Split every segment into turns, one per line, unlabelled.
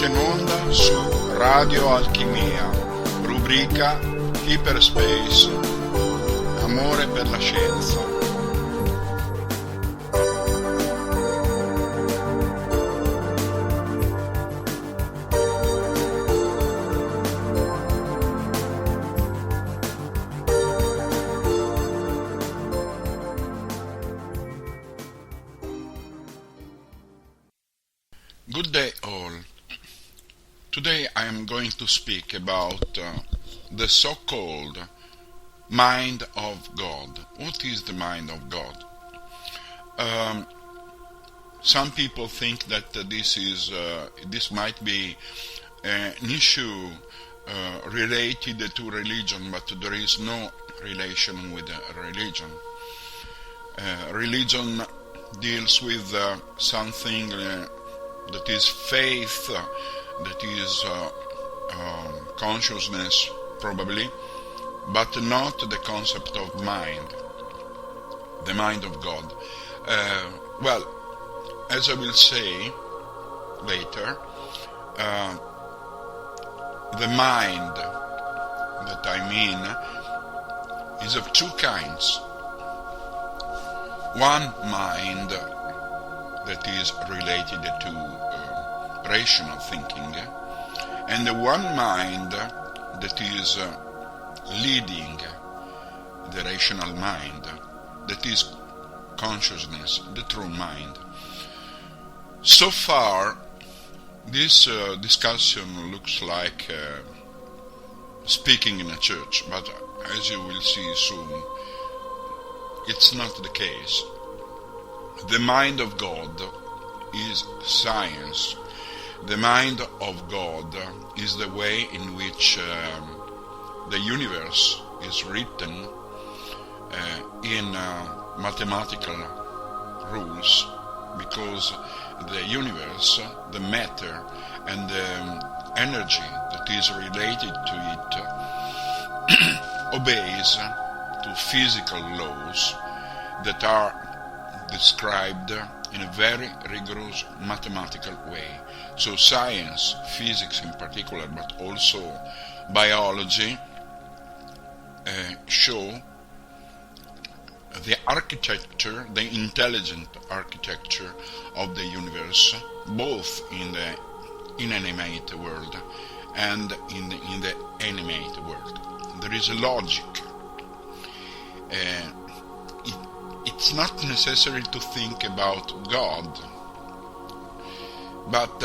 in onda su Radio Alchimia, rubrica Hyperspace, amore per la scienza. Good day all. Today I am going to speak about the so-called mind of God. What is the mind of God? Some people think that this might be an issue related to religion, but there is no relation with religion. Religion deals with something that is faith, that is consciousness, probably, but not the concept of mind, the mind of God. Well, as I will say later, the mind that I mean is of two kinds. One mind that is related to rational thinking, and the one mind that is leading the rational mind, that is consciousness, the true mind. So far, this discussion looks like speaking in a church, but as you will see soon, it's not the case. The mind of God is science. The mind of God is the way in which the universe is written in mathematical rules, because the universe, the matter, and the energy that is related to it obeys to physical laws that are described in a very rigorous mathematical way. So science, physics in particular, but also biology, show the architecture, the intelligent architecture of the universe, both in the inanimate world and in the animate world. There is a logic. It's not necessary to think about God, but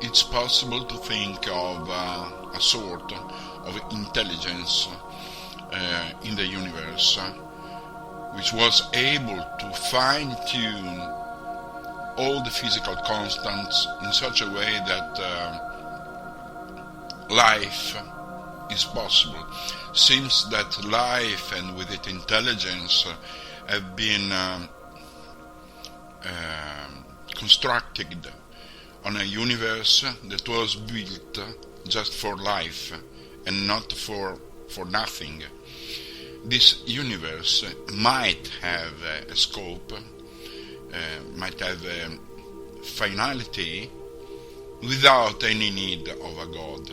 it's possible to think of a sort of intelligence in the universe, which was able to fine-tune all the physical constants in such a way that life is possible. Seems that life, and with it intelligence, have been constructed on a universe that was built just for life and not for nothing. This universe might have a scope, might have a finality without any need of a God,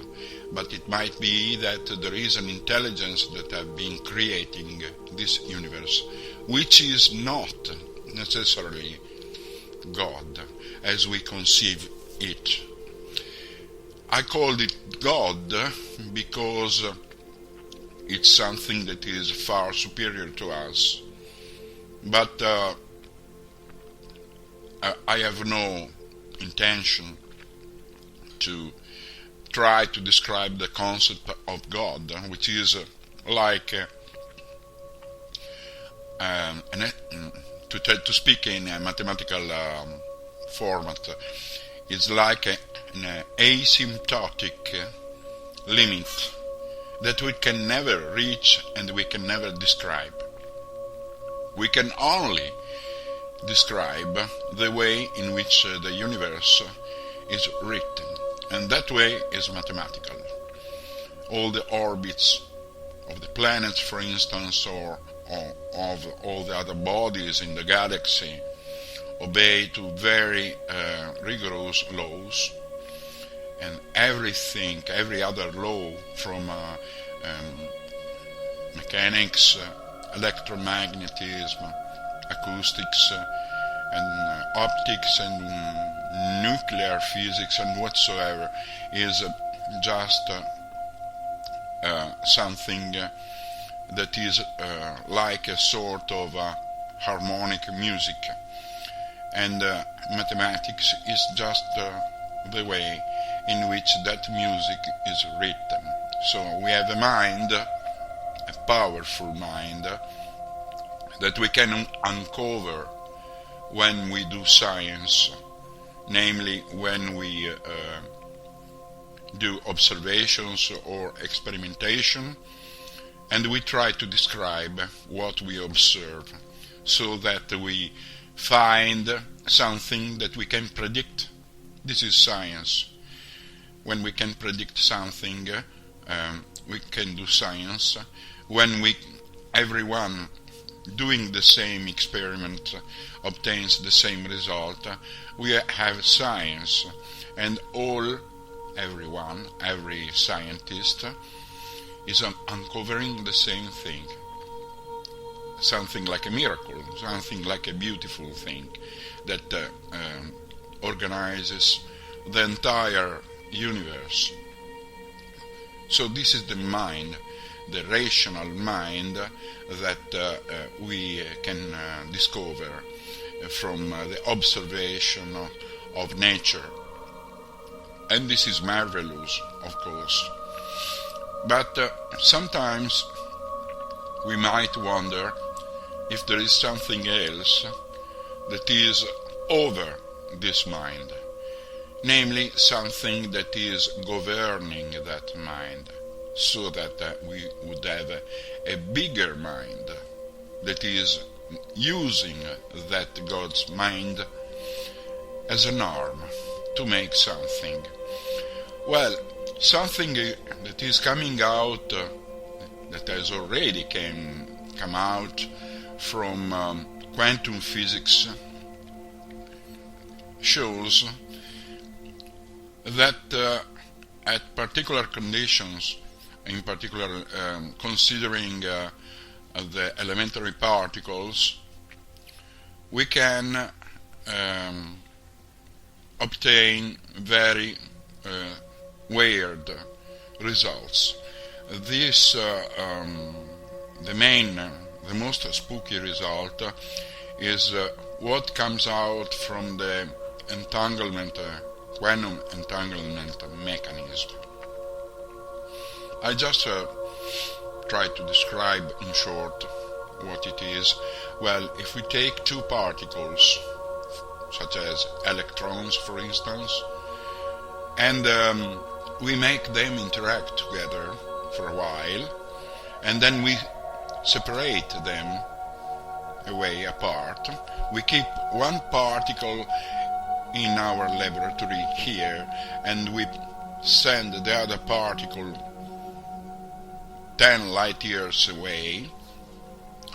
but it might be that there is an intelligence that has been creating this universe, which is not necessarily God as we conceive it. I called it God because it's something that is far superior to us, but I have no intention to try to describe the concept of God, which is like to speak in a mathematical format, it's like an asymptotic limit that we can never reach and we can never describe. We can only describe the way in which the universe is written, and that way is mathematical. All the orbits of the planets, for instance, or of all the other bodies in the galaxy obey to very rigorous laws, and everything, every other law from mechanics, electromagnetism, acoustics, and optics, and nuclear physics, and whatsoever, is just something that is like a sort of harmonic music, and mathematics is just the way in which that music is written. So we have a mind, a powerful mind, that we can uncover when we do science, namely when we do observations or experimentation, and we try to describe what we observe, so that we find something that we can predict. This is science. When we can predict something, we can do science. When everyone doing the same experiment obtains the same result, we have science. And every scientist is uncovering the same thing. Something like a miracle, something like a beautiful thing that organizes the entire universe. So this is the mind, the rational mind that we can discover from the observation of nature. And this is marvelous, of course. But sometimes we might wonder if there is something else that is over this mind, namely something that is governing that mind, so that we would have a bigger mind that is using that God's mind as an arm to make something. Well, something that is coming out, that has already come out from quantum physics, shows that at particular conditions, in particular considering the elementary particles, we can obtain very weird results. This, the most spooky result is what comes out from the entanglement, quantum entanglement mechanism. I just try to describe in short what it is. Well, if we take two particles, such as electrons, for instance, and we make them interact together for a while, and then we separate them away apart. We keep one particle in our laboratory here, and we send the other particle 10 light years away.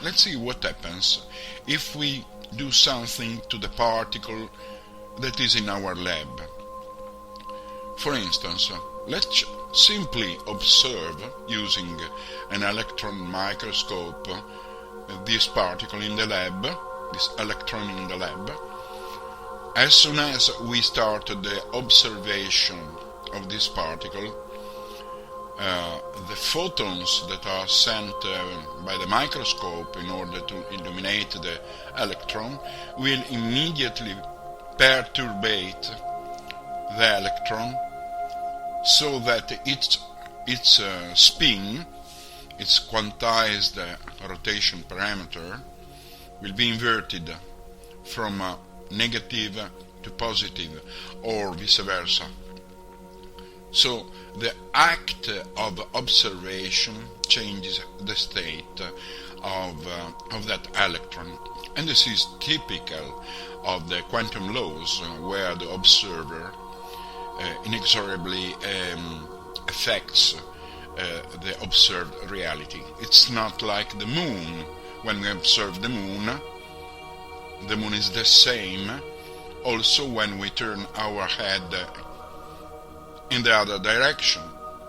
Let's see what happens if we do something to the particle that is in our lab. For instance, let's simply observe, using an electron microscope, this particle in the lab, this electron in the lab. As soon as we start the observation of this particle, the photons that are sent by the microscope in order to illuminate the electron will immediately perturbate the electron, so that its spin, its quantized rotation parameter, will be inverted from negative to positive, or vice versa. So the act of observation changes the state of that electron, and this is typical of the quantum laws, where the observer inexorably affects the observed reality. It's not like the moon. When we observe the moon is the same. Also, when we turn our head in the other direction.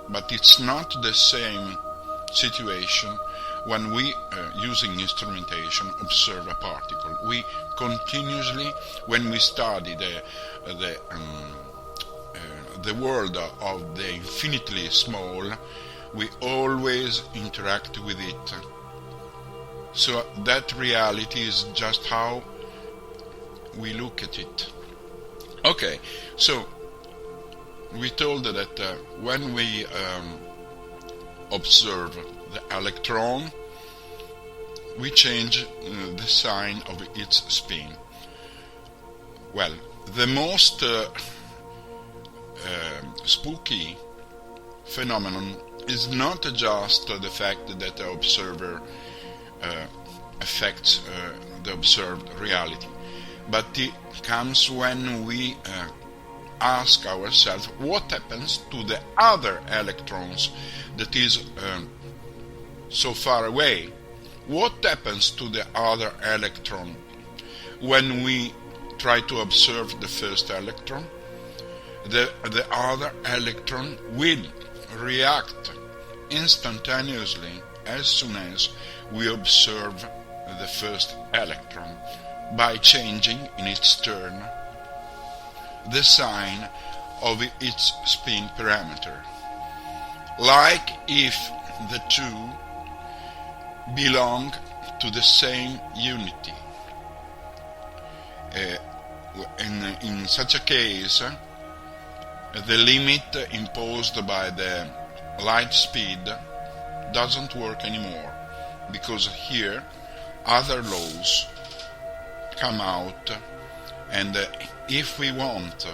But it's not the same situation when we, using instrumentation, observe a particle. We continuously, when we study the world of the infinitely small, we always interact with it. So that reality is just how we look at it. Okay, so we told that when we observe the electron, we change the sign of its spin. Well, the most spooky phenomenon is not just the fact that the observer affects the observed reality, but it comes when we ask ourselves what happens to the other electrons that is so far away. What happens to the other electron when we try to observe the first electron? The other electron will react instantaneously as soon as we observe the first electron by changing in its turn the sign of its spin parameter, like if the two belong to the same unity. In such a case, the limit imposed by the light speed doesn't work anymore, because here other laws come out, and if we want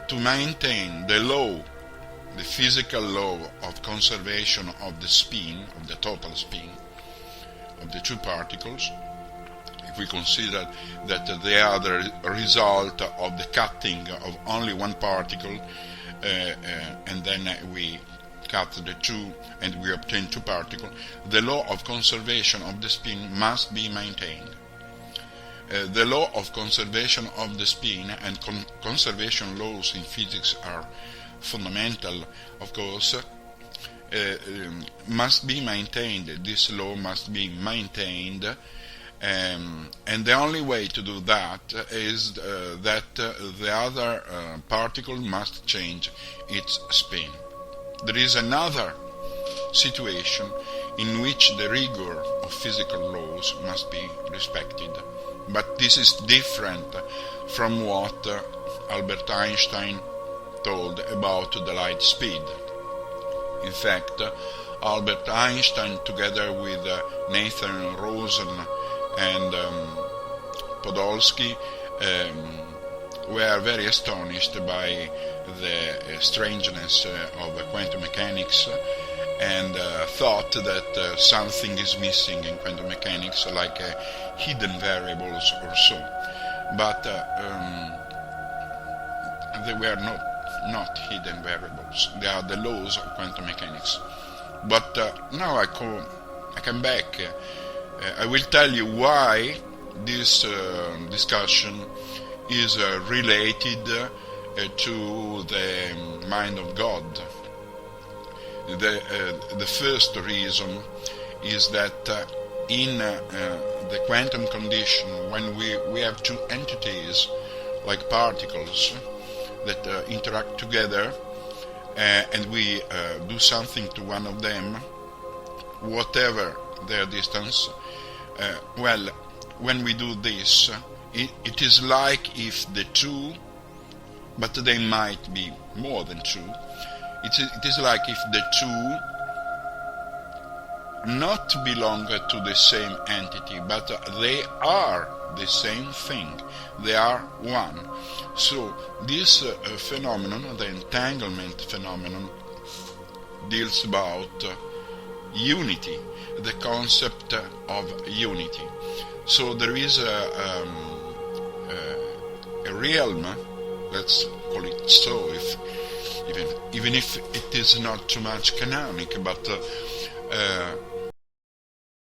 to maintain the law, the physical law of conservation of the spin, of the total spin of the two particles, if we consider that they are the result of the cutting of only one particle, and then we cut the two and we obtain two particles, the law of conservation of the spin must be maintained. The law of conservation of the spin and conservation laws in physics are fundamental, of course, must be maintained. This law must be maintained, and the only way to do that is that the other particle must change its spin. There is another situation in which the rigor of physical laws must be respected, but this is different from what Albert Einstein told about the light speed. In fact, Albert Einstein, together with Nathan Rosen and Podolsky, were very astonished by the strangeness of quantum mechanics, and thought that something is missing in quantum mechanics, like hidden variables or so. But they were not hidden variables. They are the laws of quantum mechanics. But now I come back. I will tell you why this discussion is related to the mind of God. The first reason is that in the quantum condition, when we have two entities like particles that interact together, and we do something to one of them, whatever their distance, when we do this, it is like if the two, but they might be more than two, it is like if the two not belong to the same entity, but they are the same thing, they are one. So this phenomenon, the entanglement phenomenon, deals about unity, the concept of unity. So there is a realm, let's call it so, even if it is not too much canonic, but